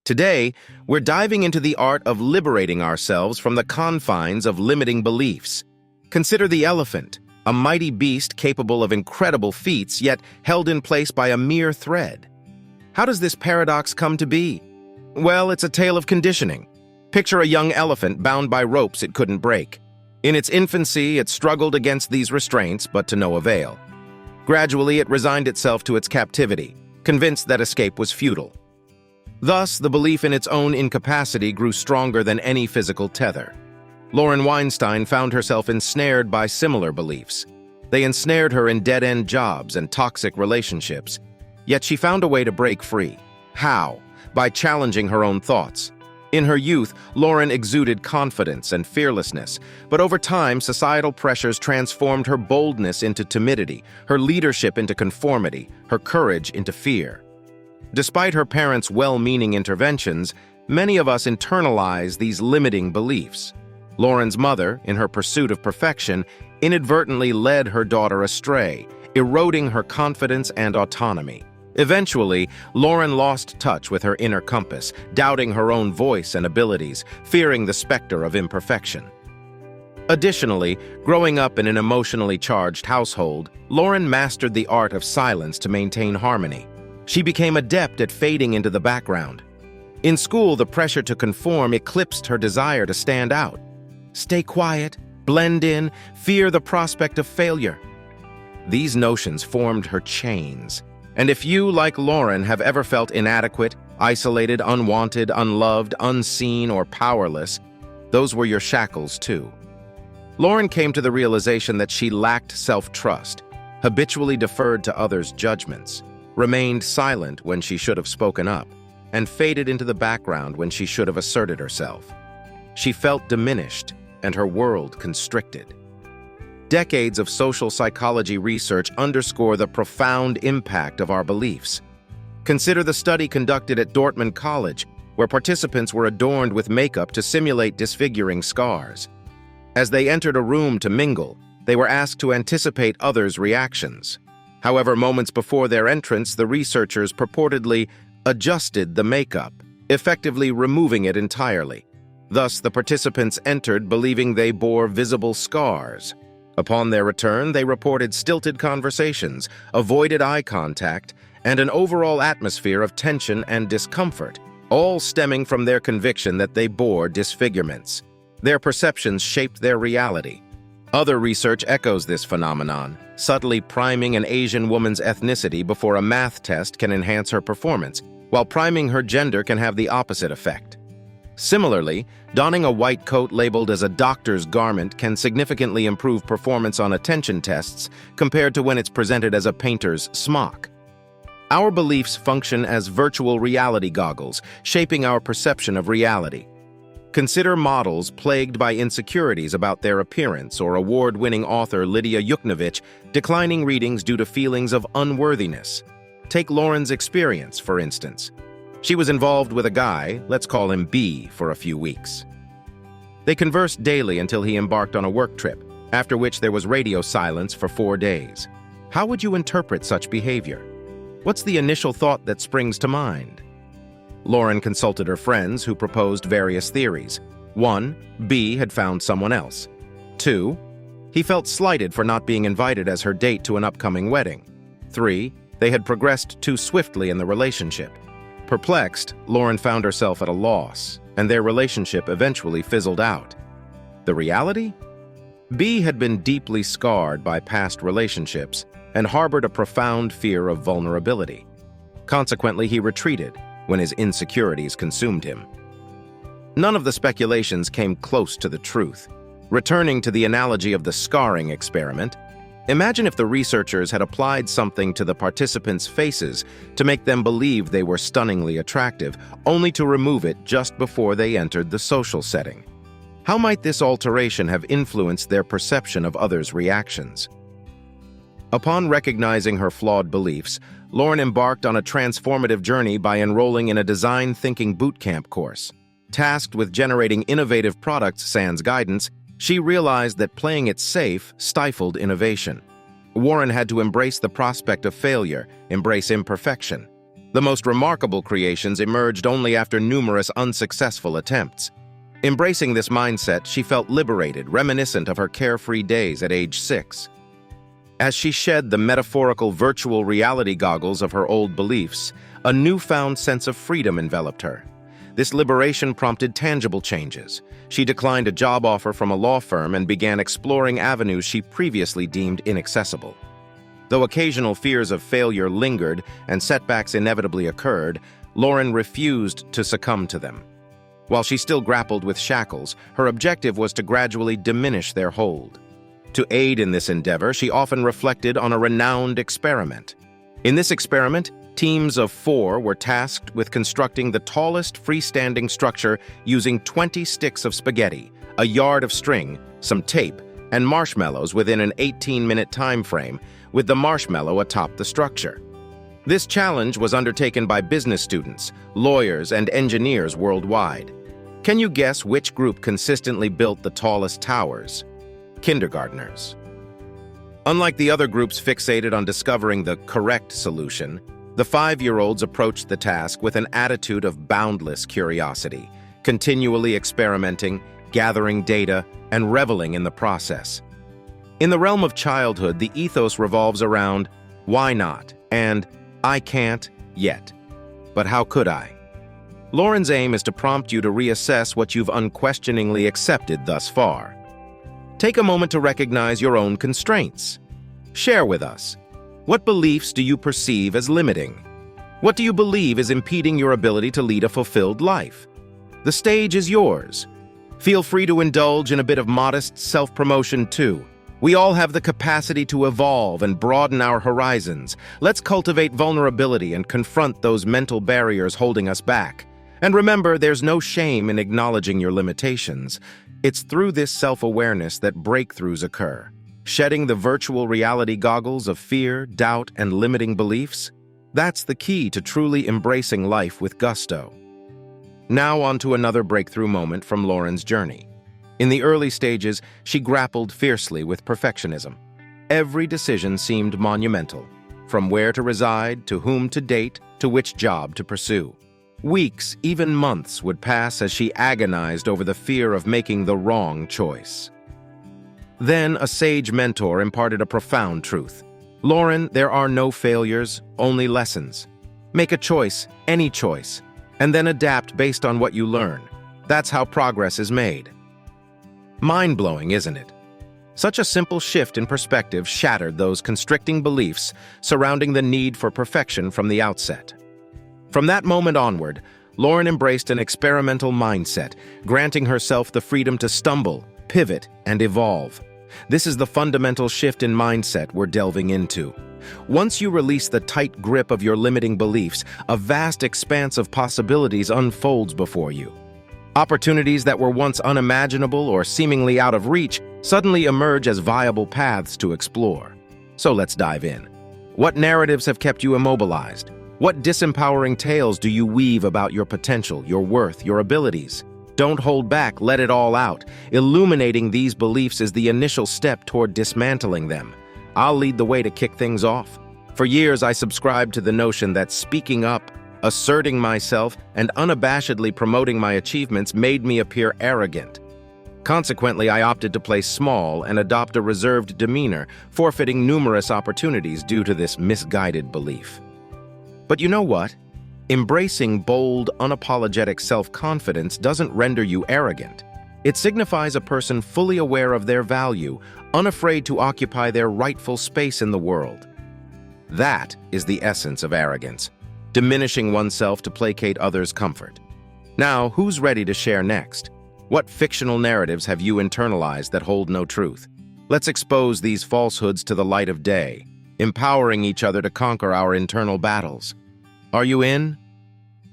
Today, we're diving into the art of liberating ourselves from the confines of limiting beliefs. Consider the elephant, a mighty beast capable of incredible feats, yet held in place by a mere thread. How does this paradox come to be? Well, it's a tale of conditioning. Picture a young elephant bound by ropes it couldn't break. In its infancy, it struggled against these restraints, but to no avail. Gradually, it resigned itself to its captivity, convinced that escape was futile. Thus, the belief in its own incapacity grew stronger than any physical tether. Lauren Weinstein found herself ensnared by similar beliefs. They ensnared her in dead-end jobs and toxic relationships. Yet she found a way to break free. How? By challenging her own thoughts. In her youth, Lauren exuded confidence and fearlessness, but over time, societal pressures transformed her boldness into timidity, her leadership into conformity, her courage into fear. Despite her parents' well-meaning interventions, many of us internalize these limiting beliefs. Lauren's mother, in her pursuit of perfection, inadvertently led her daughter astray, eroding her confidence and autonomy. Eventually, Lauren lost touch with her inner compass, doubting her own voice and abilities, fearing the specter of imperfection. Additionally, growing up in an emotionally charged household, Lauren mastered the art of silence to maintain harmony. She became adept at fading into the background. In school, the pressure to conform eclipsed her desire to stand out. Stay quiet, blend in, fear the prospect of failure. These notions formed her chains. And if you, like Lauren, have ever felt inadequate, isolated, unwanted, unloved, unseen, or powerless, those were your shackles too. Lauren came to the realization that she lacked self-trust, habitually deferred to others' judgments, remained silent when she should have spoken up, and faded into the background when she should have asserted herself. She felt diminished, and her world constricted. Decades of social psychology research underscore the profound impact of our beliefs. Consider the study conducted at Dortmund College, where participants were adorned with makeup to simulate disfiguring scars. As they entered a room to mingle, they were asked to anticipate others' reactions. However, moments before their entrance, the researchers purportedly adjusted the makeup, effectively removing it entirely. Thus, the participants entered believing they bore visible scars. Upon their return, they reported stilted conversations, avoided eye contact, and an overall atmosphere of tension and discomfort, all stemming from their conviction that they bore disfigurements. Their perceptions shaped their reality. Other research echoes this phenomenon, subtly priming an Asian woman's ethnicity before a math test can enhance her performance, while priming her gender can have the opposite effect. Similarly, donning a white coat labeled as a doctor's garment can significantly improve performance on attention tests compared to when it's presented as a painter's smock. Our beliefs function as virtual reality goggles, shaping our perception of reality. Consider models plagued by insecurities about their appearance, or award-winning author Lydia Yuknovich declining readings due to feelings of unworthiness. Take Lauren's experience, for instance. She was involved with a guy, let's call him B, for a few weeks. They conversed daily until he embarked on a work trip, after which there was radio silence for 4 days. How would you interpret such behavior? What's the initial thought that springs to mind? Lauren consulted her friends, who proposed various theories. 1. B had found someone else. 2. He felt slighted for not being invited as her date to an upcoming wedding. 3. They had progressed too swiftly in the relationship. Perplexed, Lauren found herself at a loss, and their relationship eventually fizzled out. The reality? B had been deeply scarred by past relationships and harbored a profound fear of vulnerability. Consequently, he retreated when his insecurities consumed him. None of the speculations came close to the truth. Returning to the analogy of the scarring experiment, imagine if the researchers had applied something to the participants' faces to make them believe they were stunningly attractive, only to remove it just before they entered the social setting. How might this alteration have influenced their perception of others' reactions? Upon recognizing her flawed beliefs, Lauren embarked on a transformative journey by enrolling in a design thinking bootcamp course. Tasked with generating innovative products sans guidance, she realized that playing it safe stifled innovation. Warren had to embrace the prospect of failure, embrace imperfection. The most remarkable creations emerged only after numerous unsuccessful attempts. Embracing this mindset, she felt liberated, reminiscent of her carefree days at age 6. As she shed the metaphorical virtual reality goggles of her old beliefs, a newfound sense of freedom enveloped her. This liberation prompted tangible changes. She declined a job offer from a law firm and began exploring avenues she previously deemed inaccessible. Though occasional fears of failure lingered and setbacks inevitably occurred, Lauren refused to succumb to them. While she still grappled with shackles, her objective was to gradually diminish their hold. To aid in this endeavor, she often reflected on a renowned experiment. In this experiment, teams of 4 were tasked with constructing the tallest freestanding structure using 20 sticks of spaghetti, a yard of string, some tape, and marshmallows within an 18-minute time frame, with the marshmallow atop the structure. This challenge was undertaken by business students, lawyers, and engineers worldwide. Can you guess which group consistently built the tallest towers? Kindergartners. Unlike the other groups fixated on discovering the correct solution, the 5-year-olds approached the task with an attitude of boundless curiosity, continually experimenting, gathering data, and reveling in the process. In the realm of childhood, the ethos revolves around "why not?" and "I can't yet, but how could I?" Lauren's aim is to prompt you to reassess what you've unquestioningly accepted thus far. Take a moment to recognize your own constraints. Share with us. What beliefs do you perceive as limiting? What do you believe is impeding your ability to lead a fulfilled life? The stage is yours. Feel free to indulge in a bit of modest self-promotion too. We all have the capacity to evolve and broaden our horizons. Let's cultivate vulnerability and confront those mental barriers holding us back. And remember, there's no shame in acknowledging your limitations. It's through this self-awareness that breakthroughs occur. Shedding the virtual reality goggles of fear, doubt, and limiting beliefs, that's the key to truly embracing life with gusto. Now on to another breakthrough moment from Lauren's journey. In the early stages, she grappled fiercely with perfectionism. Every decision seemed monumental, from where to reside, to whom to date, to which job to pursue. Weeks, even months, would pass as she agonized over the fear of making the wrong choice. Then a sage mentor imparted a profound truth. "Lauren, there are no failures, only lessons. Make a choice, any choice, and then adapt based on what you learn. That's how progress is made." Mind-blowing, isn't it? Such a simple shift in perspective shattered those constricting beliefs surrounding the need for perfection from the outset. From that moment onward, Lauren embraced an experimental mindset, granting herself the freedom to stumble, pivot, and evolve. This is the fundamental shift in mindset we're delving into. Once you release the tight grip of your limiting beliefs, a vast expanse of possibilities unfolds before you. Opportunities that were once unimaginable or seemingly out of reach suddenly emerge as viable paths to explore. So let's dive in. What narratives have kept you immobilized? What disempowering tales do you weave about your potential, your worth, your abilities? Don't hold back, let it all out. Illuminating these beliefs is the initial step toward dismantling them. I'll lead the way to kick things off. For years, I subscribed to the notion that speaking up, asserting myself, and unabashedly promoting my achievements made me appear arrogant. Consequently, I opted to play small and adopt a reserved demeanor, forfeiting numerous opportunities due to this misguided belief. But you know what? Embracing bold, unapologetic self-confidence doesn't render you arrogant. It signifies a person fully aware of their value, unafraid to occupy their rightful space in the world. That is the essence of arrogance, diminishing oneself to placate others' comfort. Now, who's ready to share next? What fictional narratives have you internalized that hold no truth? Let's expose these falsehoods to the light of day, empowering each other to conquer our internal battles. Are you in?